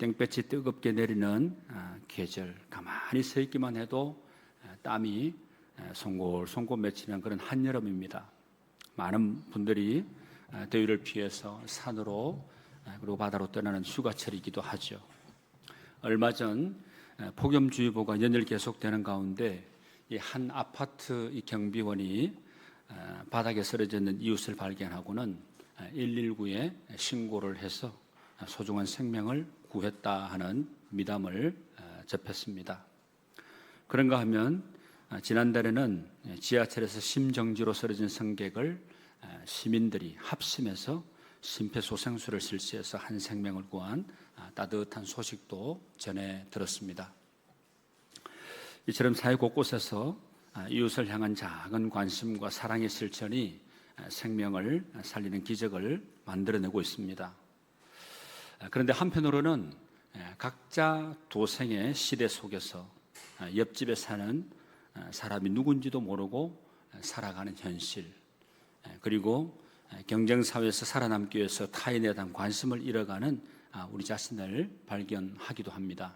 땡볕이 뜨겁게 내리는 계절, 가만히 서 있기만 해도 땀이 송골송골 맺히는 그런 한여름입니다. 많은 분들이 더위를 피해서 산으로 그리고 바다로 떠나는 휴가철이기도 하죠. 얼마 전 폭염주의보가 연일 계속되는 가운데 이 한 아파트 경비원이 바닥에 쓰러져 있는 이웃을 발견하고는 119에 신고를 해서 소중한 생명을 구했다 하는 미담을 접했습니다. 그런가 하면 지난달에는 지하철에서 심정지로 쓰러진 승객을 시민들이 합심해서 심폐소생술을 실시해서 한 생명을 구한 따뜻한 소식도 전해 들었습니다. 이처럼 사회 곳곳에서 이웃을 향한 작은 관심과 사랑의 실천이 생명을 살리는 기적을 만들어내고 있습니다. 그런데 한편으로는 각자 도생의 시대 속에서 옆집에 사는 사람이 누군지도 모르고 살아가는 현실, 그리고 경쟁사회에서 살아남기 위해서 타인에 대한 관심을 잃어가는 우리 자신을 발견하기도 합니다.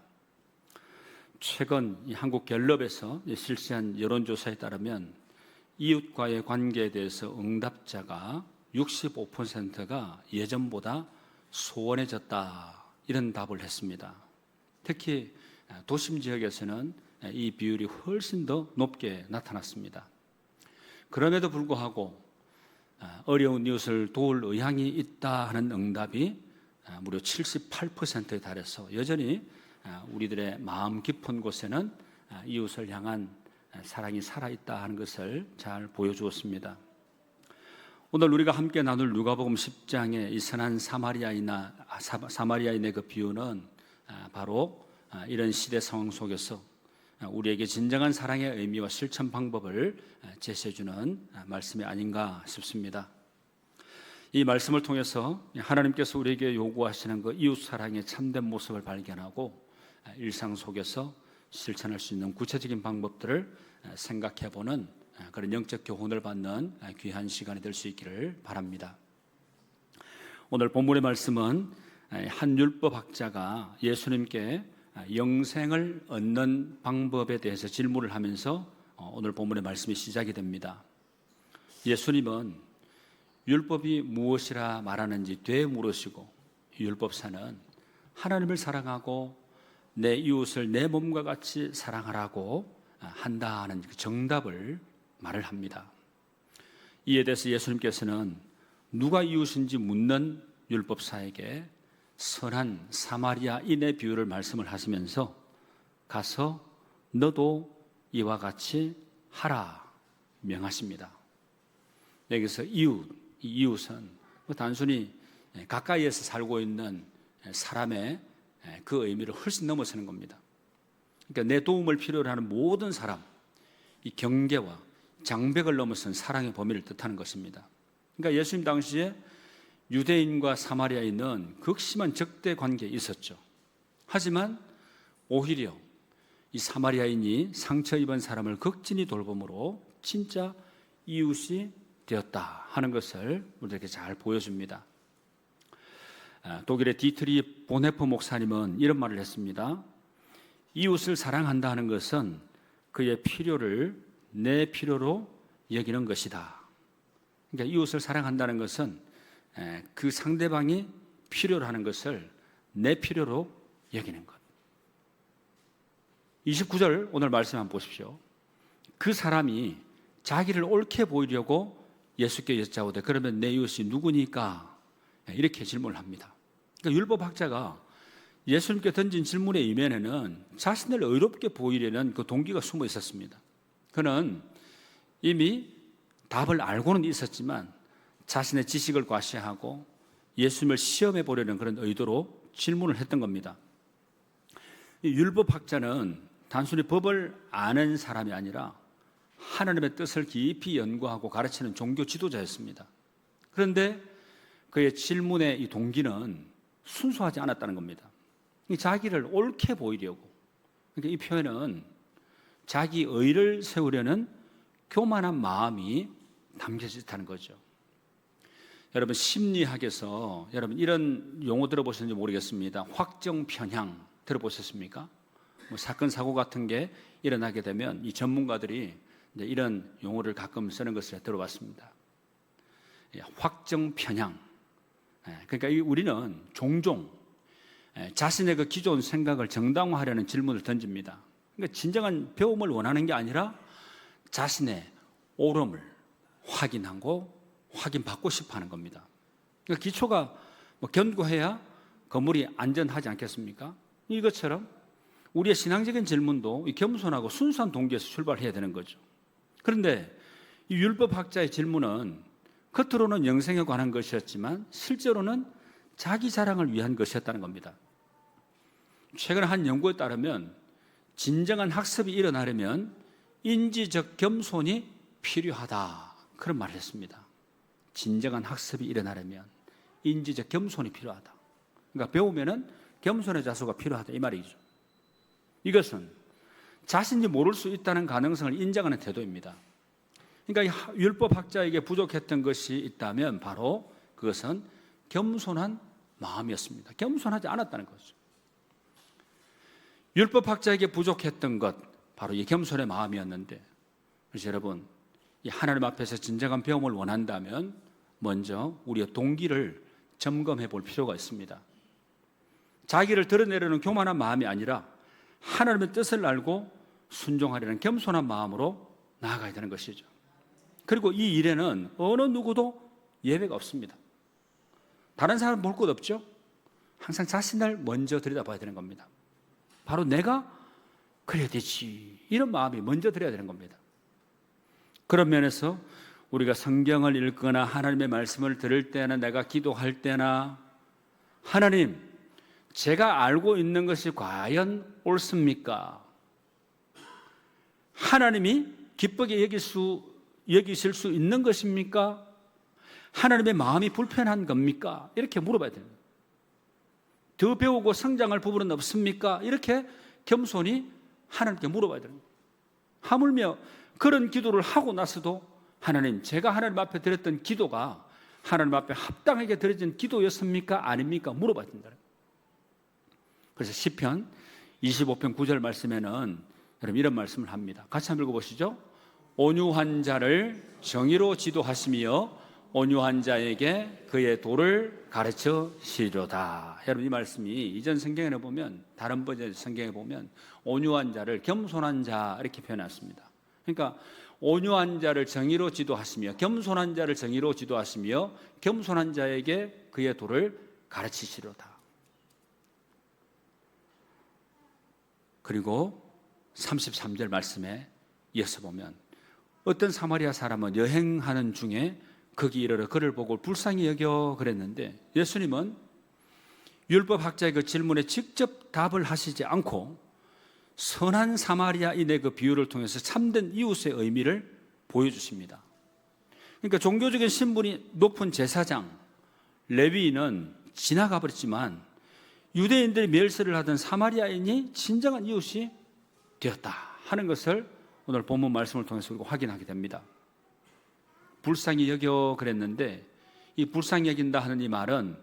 최근 한국갤럽에서 실시한 여론조사에 따르면 이웃과의 관계에 대해서 응답자가 65%가 예전보다 소원해졌다, 이런 답을 했습니다. 특히 도심 지역에서는 이 비율이 훨씬 더 높게 나타났습니다. 그럼에도 불구하고 어려운 이웃을 도울 의향이 있다 하는 응답이 무려 78%에 달해서 여전히 우리들의 마음 깊은 곳에는 이웃을 향한 사랑이 살아있다 하는 것을 잘 보여주었습니다. 오늘 우리가 함께 나눌 누가복음 10장의 이 선한 사마리아인의 그 비유는 바로 이런 시대 상황 속에서 우리에게 진정한 사랑의 의미와 실천 방법을 제시해주는 말씀이 아닌가 싶습니다. 이 말씀을 통해서 하나님께서 우리에게 요구하시는 그 이웃 사랑의 참된 모습을 발견하고 일상 속에서 실천할 수 있는 구체적인 방법들을 생각해보는 그런 영적 교훈을 받는 귀한 시간이 될 수 있기를 바랍니다. 오늘 본문의 말씀은 한 율법학자가 예수님께 영생을 얻는 방법에 대해서 질문을 하면서 오늘 본문의 말씀이 시작이 됩니다. 예수님은 율법이 무엇이라 말하는지 되물으시고 율법사는 하나님을 사랑하고 내 이웃을 내 몸과 같이 사랑하라고 한다는 정답을 말을 합니다. 이에 대해서 예수님께서는 누가 이웃인지 묻는 율법사에게 선한 사마리아인의 비유를 말씀을 하시면서 가서 너도 이와 같이 하라 명하십니다. 여기서 이웃은 단순히 가까이에서 살고 있는 사람의 그 의미를 훨씬 넘어서는 겁니다. 그러니까 내 도움을 필요로 하는 모든 사람, 이 경계와 장벽을 넘어선 사랑의 범위를 뜻하는 것입니다. 그러니까 예수님 당시에 유대인과 사마리아인은 극심한 적대 관계에 있었죠. 하지만 오히려 이 사마리아인이 상처 입은 사람을 극진히 돌봄으로 진짜 이웃이 되었다 하는 것을 우리에게 잘 보여줍니다. 독일의 디트리 보네프 목사님은 이런 말을 했습니다. 이웃을 사랑한다 하는 것은 그의 필요를 내 필요로 여기는 것이다. 그러니까 이웃을 사랑한다는 것은 그 상대방이 필요로 하는 것을 내 필요로 여기는 것. 29절 오늘 말씀 한번 보십시오. 그 사람이 자기를 옳게 보이려고 예수께 여짜오되 그러면 내 이웃이 누구니까? 이렇게 질문을 합니다. 그러니까 율법학자가 예수님께 던진 질문의 이면에는 자신을 의롭게 보이려는 그 동기가 숨어 있었습니다. 그는 이미 답을 알고는 있었지만 자신의 지식을 과시하고 예수님을 시험해 보려는 그런 의도로 질문을 했던 겁니다. 이 율법학자는 단순히 법을 아는 사람이 아니라 하나님의 뜻을 깊이 연구하고 가르치는 종교 지도자였습니다. 그런데 그의 질문의 이 동기는 순수하지 않았다는 겁니다. 자기를 옳게 보이려고. 그러니까 이 표현은 자기 의를 세우려는 교만한 마음이 담겨져 있다는 거죠. 여러분 심리학에서 여러분 이런 용어 들어보셨는지 모르겠습니다. 확정 편향 들어보셨습니까? 뭐 사건 사고 같은 게 일어나게 되면 이 전문가들이 이제 이런 용어를 가끔 쓰는 것을 들어봤습니다. 확정 편향. 그러니까 우리는 종종 자신의 그 기존 생각을 정당화하려는 질문을 던집니다. 그러니까 진정한 배움을 원하는 게 아니라 자신의 옳음을 확인하고 확인받고 싶어 하는 겁니다. 그러니까 기초가 뭐 견고해야 건물이 안전하지 않겠습니까? 이것처럼 우리의 신앙적인 질문도 이 겸손하고 순수한 동기에서 출발해야 되는 거죠. 그런데 이 율법학자의 질문은 겉으로는 영생에 관한 것이었지만 실제로는 자기 자랑을 위한 것이었다는 겁니다. 최근 한 연구에 따르면 진정한 학습이 일어나려면 인지적 겸손이 필요하다, 그런 말을 했습니다. 진정한 학습이 일어나려면 인지적 겸손이 필요하다. 그러니까 배우면은 겸손의 자세가 필요하다, 이 말이죠. 이것은 자신이 모를 수 있다는 가능성을 인정하는 태도입니다. 그러니까 율법학자에게 부족했던 것이 있다면 바로 그것은 겸손한 마음이었습니다. 겸손하지 않았다는 거죠. 율법학자에게 부족했던 것, 바로 이 겸손의 마음이었는데, 그래서 여러분, 이 하나님 앞에서 진정한 배움을 원한다면 먼저 우리의 동기를 점검해 볼 필요가 있습니다. 자기를 드러내려는 교만한 마음이 아니라 하나님의 뜻을 알고 순종하려는 겸손한 마음으로 나아가야 되는 것이죠. 그리고 이 일에는 어느 누구도 예외가 없습니다. 다른 사람 볼 것 없죠. 항상 자신을 먼저 들여다봐야 되는 겁니다. 바로 내가 그래야 되지, 이런 마음이 먼저 들어야 되는 겁니다. 그런 면에서 우리가 성경을 읽거나 하나님의 말씀을 들을 때나 내가 기도할 때나 하나님, 제가 알고 있는 것이 과연 옳습니까? 하나님이 기쁘게 여기실 수 있는 것입니까? 하나님의 마음이 불편한 겁니까? 이렇게 물어봐야 됩니다. 더 배우고 성장할 부분은 없습니까? 이렇게 겸손히 하나님께 물어봐야 됩니다. 하물며 그런 기도를 하고 나서도 하나님, 제가 하나님 앞에 드렸던 기도가 하나님 앞에 합당하게 드려진 기도였습니까? 아닙니까? 물어봐야 된다. 그래서 시편 25편 9절 말씀에는 여러분 이런 말씀을 합니다. 같이 한번 읽어보시죠. 온유한 자를 정의로 지도하시며 온유한 자에게 그의 도를 가르쳐 시리로다. 여러분 이 말씀이 이전 성경에 보면, 다른 버전 성경에 보면 온유한 자를 겸손한 자 이렇게 표현했습니다. 그러니까 온유한 자를 정의로 지도하시며, 겸손한 자를 정의로 지도하시며 겸손한 자에게 그의 도를 가르치시리로다. 그리고 33절 말씀에 이어서 보면 어떤 사마리아 사람은 여행하는 중에 거기 이르러 그를 보고 불쌍히 여겨 그랬는데, 예수님은 율법학자의 그 질문에 직접 답을 하시지 않고 선한 사마리아인의 그 비유를 통해서 참된 이웃의 의미를 보여주십니다. 그러니까 종교적인 신분이 높은 제사장, 레위인은 지나가 버렸지만 유대인들이 멸시를 하던 사마리아인이 진정한 이웃이 되었다 하는 것을 오늘 본문 말씀을 통해서 우리가 확인하게 됩니다. 불쌍히 여겨 그랬는데, 이 불쌍히 여긴다 하는 이 말은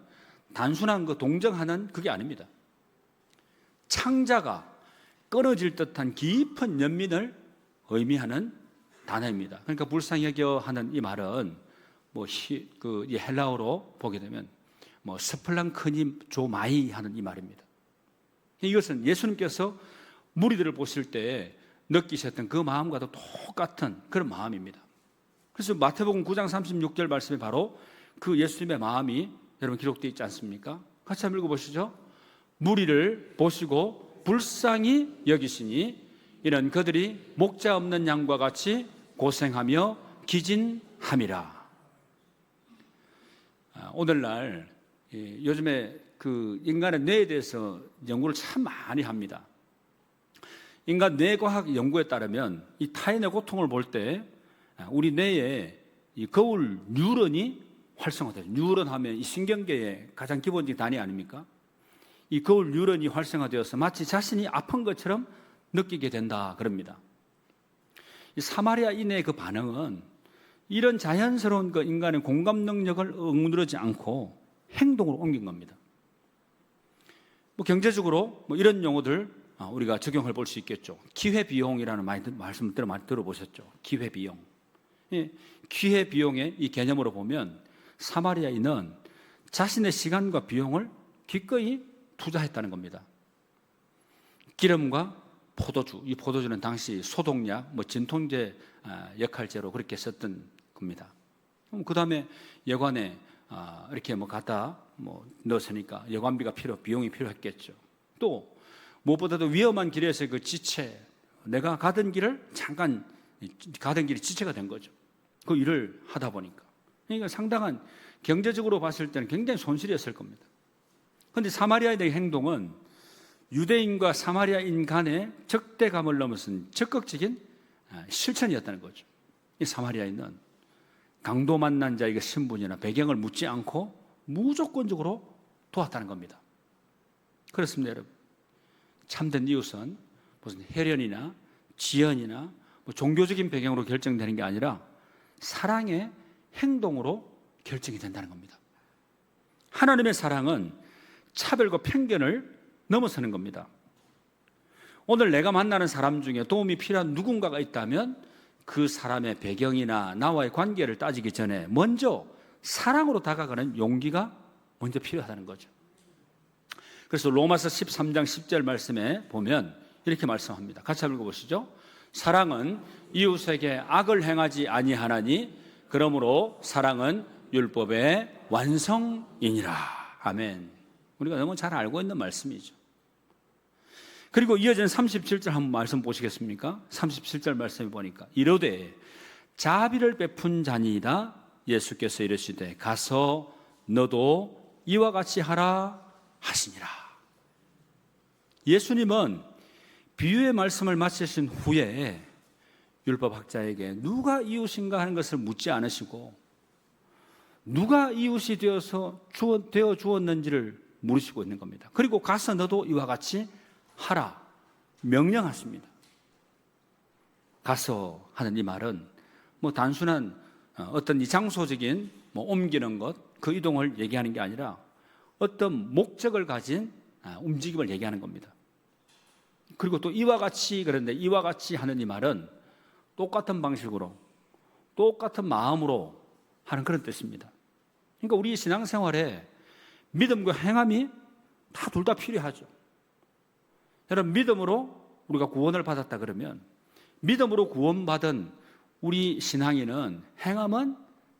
단순한 그 동정하는 그게 아닙니다. 창자가 끊어질 듯한 깊은 연민을 의미하는 단어입니다. 그러니까 불쌍히 여겨 하는 이 말은 이 헬라어로 보게 되면 스플랑크니 조마이 하는 이 말입니다. 이것은 예수님께서 무리들을 보실 때 느끼셨던 그 마음과도 똑같은 그런 마음입니다. 그래서 마태복음 9장 36절 말씀에 바로 그 예수님의 마음이 여러분 기록되어 있지 않습니까? 같이 한번 읽어보시죠. 무리를 보시고 불쌍히 여기시니 이는 그들이 목자 없는 양과 같이 고생하며 기진함이라. 오늘날 요즘에 그 인간의 뇌에 대해서 연구를 참 많이 합니다. 인간 뇌과학 연구에 따르면 이 타인의 고통을 볼 때 우리 뇌에 이 거울 뉴런이 활성화돼요. 뉴런 하면 이 신경계의 가장 기본적인 단위 아닙니까? 이 거울 뉴런이 활성화되어서 마치 자신이 아픈 것처럼 느끼게 된다 그럽니다. 이 사마리아인의 그 반응은 이런 자연스러운 그 인간의 공감 능력을 억누르지 않고 행동으로 옮긴 겁니다. 경제적으로 이런 용어들 우리가 적용해 볼 수 있겠죠. 기회비용이라는 말씀들 많이 들어보셨죠. 기회비용. 기회비용의 이 개념으로 보면 사마리아인은 자신의 시간과 비용을 기꺼이 투자했다는 겁니다. 기름과 포도주, 이 포도주는 당시 소독약, 진통제 역할제로 그렇게 썼던 겁니다. 그 다음에 여관에 이렇게 갖다 넣었으니까 여관비가 비용이 필요했겠죠. 또 무엇보다도 위험한 길에서 그 지체, 내가 가던 길을 잠깐 가던 길이 지체가 된 거죠. 그 일을 하다 보니까. 그러니까 상당한 경제적으로 봤을 때는 굉장히 손실이었을 겁니다. 그런데 사마리아인의 행동은 유대인과 사마리아인 간의 적대감을 넘어선 적극적인 실천이었다는 거죠. 이 사마리아인은 강도 만난 자에게 신분이나 배경을 묻지 않고 무조건적으로 도왔다는 겁니다. 그렇습니다, 여러분. 참된 이웃은 무슨 혈연이나 지연이나 종교적인 배경으로 결정되는 게 아니라 사랑의 행동으로 결정이 된다는 겁니다. 하나님의 사랑은 차별과 편견을 넘어서는 겁니다. 오늘 내가 만나는 사람 중에 도움이 필요한 누군가가 있다면 그 사람의 배경이나 나와의 관계를 따지기 전에 먼저 사랑으로 다가가는 용기가 먼저 필요하다는 거죠. 그래서 로마서 13장 10절 말씀에 보면 이렇게 말씀합니다. 같이 한번 읽어보시죠. 사랑은 이웃에게 악을 행하지 아니하나니 그러므로 사랑은 율법의 완성이니라. 아멘. 우리가 너무 잘 알고 있는 말씀이죠. 그리고 이어진 37절 한번 말씀 보시겠습니까? 37절 말씀에 보니까 이르되 자비를 베푼 자니이다. 예수께서 이르시되 가서 너도 이와 같이 하라 하시니라. 예수님은 비유의 말씀을 마치신 후에 율법학자에게 누가 이웃인가 하는 것을 묻지 않으시고 누가 이웃이 되어 주었는지를 물으시고 있는 겁니다. 그리고 가서 너도 이와 같이 하라 명령하십니다. 가서 하는 이 말은 단순한 어떤 이 장소적인 옮기는 것, 그 이동을 얘기하는 게 아니라 어떤 목적을 가진 움직임을 얘기하는 겁니다. 그리고 또 이와 같이, 그런데 이와 같이 하는 이 말은 똑같은 방식으로 똑같은 마음으로 하는 그런 뜻입니다. 그러니까 우리 신앙생활에 믿음과 행함이 다 둘 다 필요하죠. 여러분, 믿음으로 우리가 구원을 받았다 그러면 믿음으로 구원받은 우리 신앙인은 행함은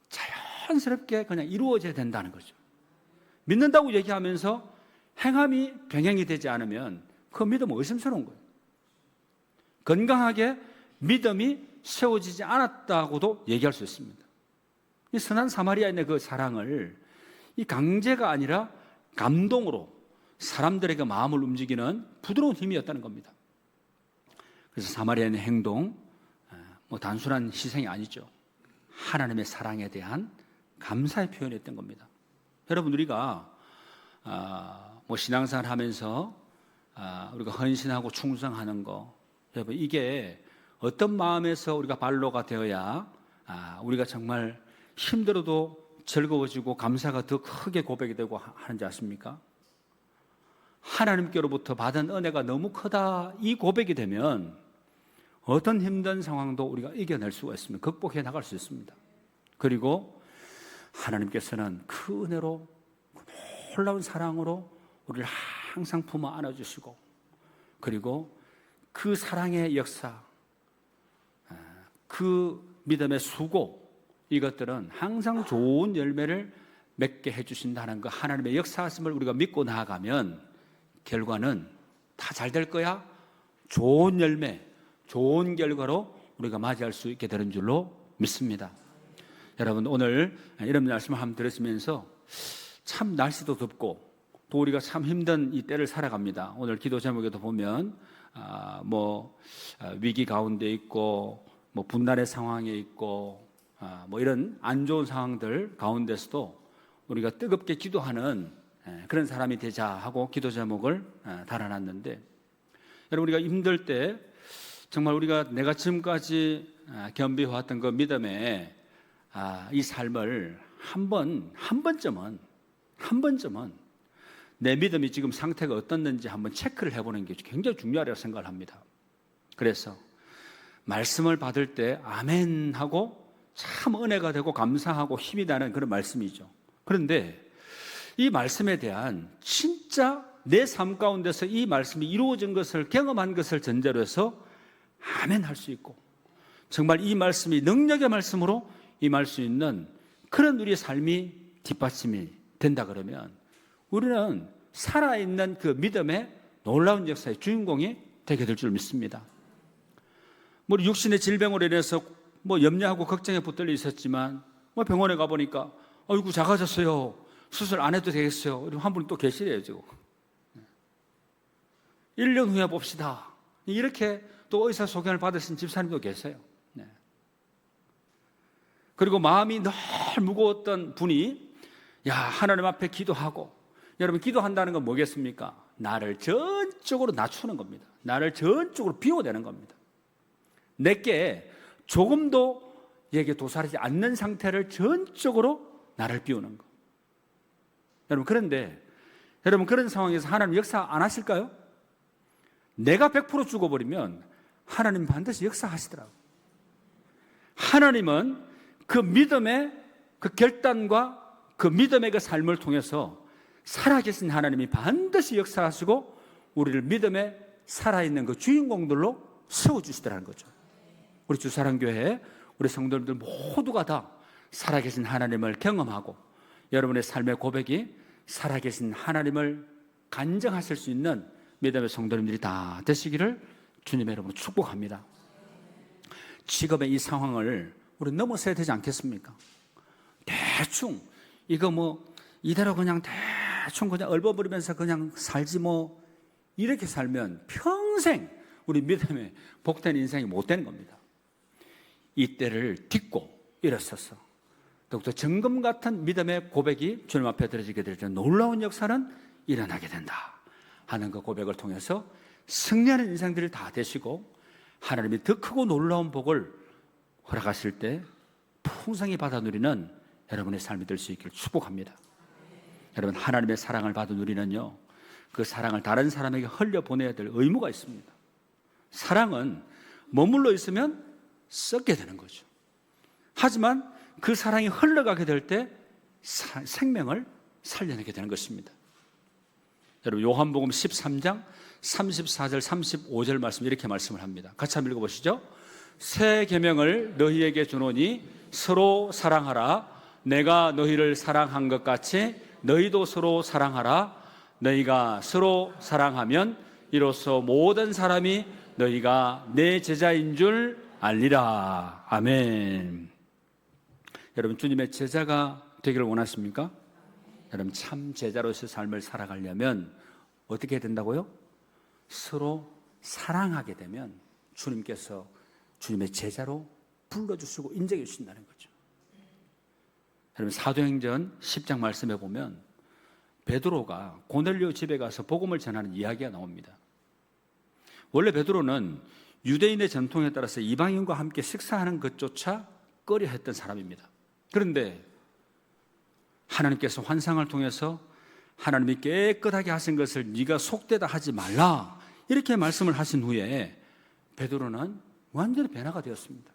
자연스럽게 그냥 이루어져야 된다는 거죠. 믿는다고 얘기하면서 행함이 병행이 되지 않으면 그 믿음은 의심스러운 거예요. 건강하게 믿음이 세워지지 않았다고도 얘기할 수 있습니다. 이 선한 사마리아인의 그 사랑을 이 강제가 아니라 감동으로 사람들에게 마음을 움직이는 부드러운 힘이었다는 겁니다. 그래서 사마리아인의 행동, 단순한 희생이 아니죠. 하나님의 사랑에 대한 감사의 표현이었던 겁니다. 여러분, 우리가 신앙생활 하면서 우리가 헌신하고 충성하는 거, 여러분, 이게 어떤 마음에서 우리가 발로가 되어야 우리가 정말 힘들어도 즐거워지고 감사가 더 크게 고백이 되고 하는지 아십니까? 하나님께로부터 받은 은혜가 너무 크다, 이 고백이 되면 어떤 힘든 상황도 우리가 이겨낼 수가 있습니다. 극복해 나갈 수 있습니다. 그리고 하나님께서는 그 은혜로, 그 놀라운 사랑으로 우리를 항상 품어 안아주시고, 그리고 그 사랑의 역사, 그 믿음의 수고, 이것들은 항상 좋은 열매를 맺게 해주신다는 그 하나님의 역사하심을 우리가 믿고 나아가면 결과는 다 잘 될 거야, 좋은 열매, 좋은 결과로 우리가 맞이할 수 있게 되는 줄로 믿습니다. 여러분, 오늘 이런 말씀을 한번 들으시면서 참 날씨도 덥고 또 우리가 참 힘든 이 때를 살아갑니다. 오늘 기도 제목에도 보면 위기 가운데 있고 분란의 상황에 있고 이런 안 좋은 상황들 가운데서도 우리가 뜨겁게 기도하는 그런 사람이 되자 하고 기도 제목을 달아놨는데, 여러분, 우리가 힘들 때 정말 내가 지금까지 겸비해왔던 그 믿음에 이 삶을 한 번쯤은 내 믿음이 지금 상태가 어떻는지 한번 체크를 해보는 게 굉장히 중요하다고 생각을 합니다. 그래서 말씀을 받을 때 아멘 하고 참 은혜가 되고 감사하고 힘이 나는 그런 말씀이죠. 그런데 이 말씀에 대한 진짜 내 삶 가운데서 이 말씀이 이루어진 것을 경험한 것을 전제로 해서 아멘 할 수 있고 정말 이 말씀이 능력의 말씀으로 임할 수 있는 그런 우리의 삶이 뒷받침이 된다 그러면 우리는 살아있는 그 믿음의 놀라운 역사의 주인공이 되게 될 줄 믿습니다. 우리 육신의 질병으로 인해서 염려하고 걱정에 붙들려 있었지만 병원에 가보니까 아이고 작아졌어요. 수술 안 해도 되겠어요. 그리고 한 분이 또 계시래요 지금. 1년 후에 봅시다. 이렇게 또 의사 소견을 받으신 집사님도 계세요. 그리고 마음이 늘 무거웠던 분이 하나님 앞에 기도하고, 여러분 기도한다는 건 뭐겠습니까? 나를 전적으로 낮추는 겁니다. 나를 전적으로 비워내는 겁니다. 내게 조금도 얘게 도사리지 않는 상태를 전적으로 나를 비우는 거. 여러분 그런데 여러분 그런 상황에서 하나님 역사 안 하실까요? 내가 100% 죽어버리면 하나님 반드시 역사하시더라고요. 하나님은 그 믿음의 그 결단과 그 믿음의 그 삶을 통해서 살아계신 하나님이 반드시 역사하시고 우리를 믿음에 살아있는 그 주인공들로 세워주시더라는 거죠. 우리 주사랑교회 우리 성도님들 모두가 다 살아계신 하나님을 경험하고 여러분의 삶의 고백이 살아계신 하나님을 간증하실 수 있는 믿음의 성도님들이 다 되시기를 주님의 이름으로 축복합니다. 지금의 이 상황을 우리 넘어서야 되지 않겠습니까? 대충 이거 이대로 그냥 대충 그냥 얼버무리면서 그냥 살지 이렇게 살면 평생 우리 믿음의 복된 인생이 못 되는 겁니다. 이때를 딛고 일어서서 더욱더 정금 같은 믿음의 고백이 주님 앞에 드려지게 될 때 놀라운 역사는 일어나게 된다 하는 그 고백을 통해서 승리하는 인생들이 다 되시고 하나님이 더 크고 놀라운 복을 허락하실 때 풍성히 받아 누리는 여러분의 삶이 될 수 있기를 축복합니다. 여러분 하나님의 사랑을 받은 우리는요 그 사랑을 다른 사람에게 흘려보내야 될 의무가 있습니다. 사랑은 머물러 있으면 썩게 되는 거죠. 하지만 그 사랑이 흘러가게 될 때 생명을 살려내게 되는 것입니다. 여러분 요한복음 13장 34절 35절 말씀 이렇게 말씀을 합니다. 같이 한번 읽어보시죠. 새 계명을 너희에게 주노니 서로 사랑하라. 내가 너희를 사랑한 것 같이 너희도 서로 사랑하라. 너희가 서로 사랑하면 이로써 모든 사람이 너희가 내 제자인 줄 알리라. 아멘. 여러분 주님의 제자가 되기를 원하십니까? 여러분 참 제자로서의 삶을 살아가려면 어떻게 된다고요? 서로 사랑하게 되면 주님께서 주님의 제자로 불러주시고 인정해 주신다는 거죠. 여러분 사도행전 10장 말씀해 보면 베드로가 고넬료 집에 가서 복음을 전하는 이야기가 나옵니다. 원래 베드로는 유대인의 전통에 따라서 이방인과 함께 식사하는 것조차 꺼려 했던 사람입니다. 그런데 하나님께서 환상을 통해서 하나님이 깨끗하게 하신 것을 네가 속되다 하지 말라 이렇게 말씀을 하신 후에 베드로는 완전히 변화가 되었습니다.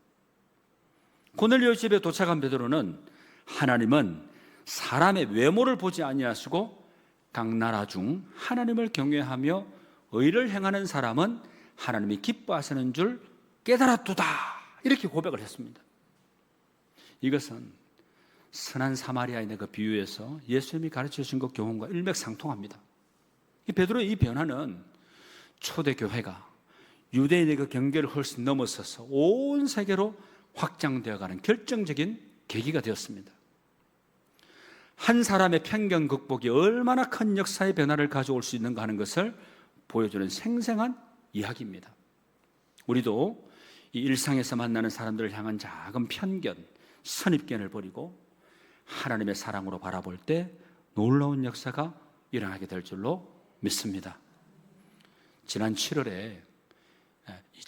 고넬료 집에 도착한 베드로는 하나님은 사람의 외모를 보지 아니하시고 각 나라 중 하나님을 경외하며 의를 행하는 사람은 하나님이 기뻐하시는 줄 깨달았도다 이렇게 고백을 했습니다. 이것은 선한 사마리아인의 그 비유에서 예수님이 가르쳐 주신 그 교훈과 일맥상통합니다. 이 베드로의 이 변화는 초대교회가 유대인의 그 경계를 훨씬 넘어서서 온 세계로 확장되어가는 결정적인 계기가 되었습니다. 한 사람의 편견 극복이 얼마나 큰 역사의 변화를 가져올 수 있는가 하는 것을 보여주는 생생한 이야기입니다. 우리도 이 일상에서 만나는 사람들을 향한 작은 편견, 선입견을 버리고 하나님의 사랑으로 바라볼 때 놀라운 역사가 일어나게 될 줄로 믿습니다. 지난 7월에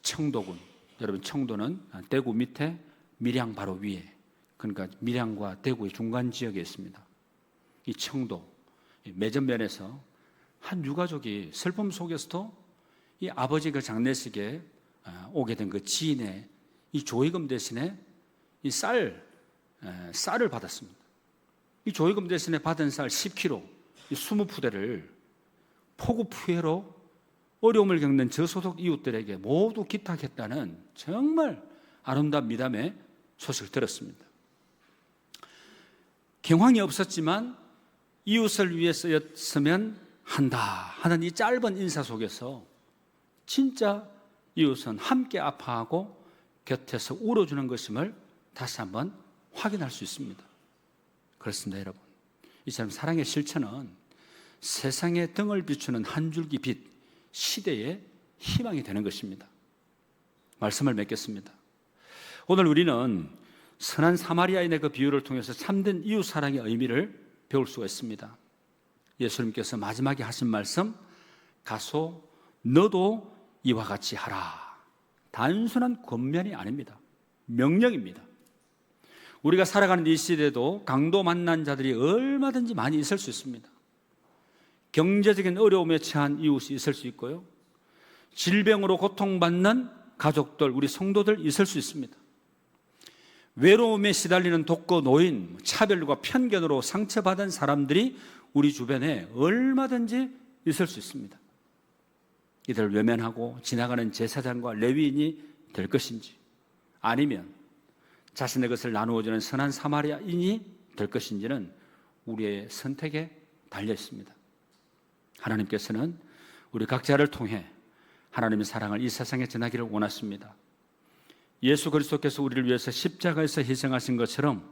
청도군, 여러분 청도는 대구 밑에 밀양 바로 위에 그러니까 밀양과 대구의 중간 지역에 있습니다. 이 청도 매전면에서 한 유가족이 슬픔 속에서도 이 아버지 그 장례식에 오게 된 그 지인의 이 조의금 대신에 이 쌀을 받았습니다. 이 조의금 대신에 받은 쌀 10kg, 이 20푸대를 폭우 피해로 어려움을 겪는 저소득 이웃들에게 모두 기탁했다는 정말 아름다운 미담의 소식을 들었습니다. 경황이 없었지만 이웃을 위해 쓰였으면 한다 하는 이 짧은 인사 속에서 진짜 이웃은 함께 아파하고 곁에서 울어주는 것임을 다시 한번 확인할 수 있습니다. 그렇습니다, 여러분. 이처럼 사랑의 실천은 세상에 등을 비추는 한 줄기 빛, 시대의 희망이 되는 것입니다. 말씀을 맺겠습니다. 오늘 우리는 선한 사마리아인의 그 비유를 통해서 참된 이웃 사랑의 의미를 배울 수가 있습니다. 예수님께서 마지막에 하신 말씀, 가소 너도 이와 같이 하라. 단순한 권면이 아닙니다. 명령입니다. 우리가 살아가는 이 시대에도 강도 만난 자들이 얼마든지 많이 있을 수 있습니다. 경제적인 어려움에 처한 이웃이 있을 수 있고요. 질병으로 고통받는 가족들, 우리 성도들 있을 수 있습니다. 외로움에 시달리는 독거 노인, 차별과 편견으로 상처받은 사람들이 우리 주변에 얼마든지 있을 수 있습니다. 이들을 외면하고 지나가는 제사장과 레위인이 될 것인지, 아니면 자신의 것을 나누어주는 선한 사마리아인이 될 것인지는 우리의 선택에 달려 있습니다. 하나님께서는 우리 각자를 통해 하나님의 사랑을 이 세상에 전하기를 원하십니다. 예수 그리스도께서 우리를 위해서 십자가에서 희생하신 것처럼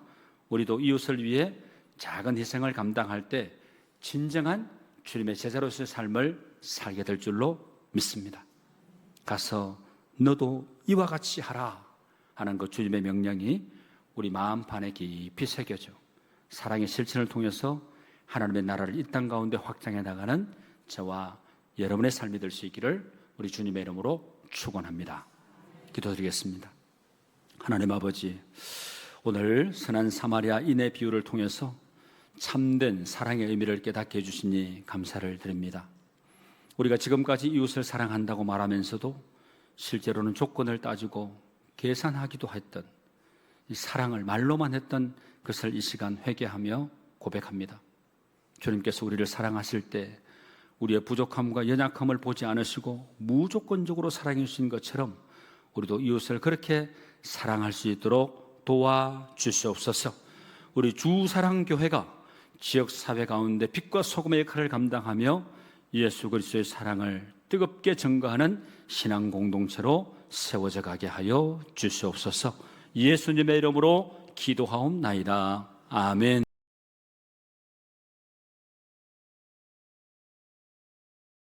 우리도 이웃을 위해 작은 희생을 감당할 때 진정한 주님의 제자로서의 삶을 살게 될 줄로 믿습니다. 가서 너도 이와 같이 하라 하는 그 주님의 명령이 우리 마음판에 깊이 새겨져 사랑의 실천을 통해서 하나님의 나라를 이 땅 가운데 확장해 나가는 저와 여러분의 삶이 될 수 있기를 우리 주님의 이름으로 축원합니다. 기도드리겠습니다. 하나님 아버지, 오늘 선한 사마리아인의 비유를 통해서 참된 사랑의 의미를 깨닫게 해주시니 감사를 드립니다. 우리가 지금까지 이웃을 사랑한다고 말하면서도 실제로는 조건을 따지고 계산하기도 했던 이 사랑을 말로만 했던 것을 이 시간 회개하며 고백합니다. 주님께서 우리를 사랑하실 때 우리의 부족함과 연약함을 보지 않으시고 무조건적으로 사랑해 주신 것처럼 우리도 이웃을 그렇게 사랑할 수 있도록 도와주시옵소서. 우리 주사랑교회가 지역사회 가운데 빛과 소금의 역할을 감당하며 예수 그리스도의 사랑을 뜨겁게 증거하는 신앙 공동체로 세워져 가게 하여 주시옵소서. 예수님의 이름으로 기도하옵나이다. 아멘.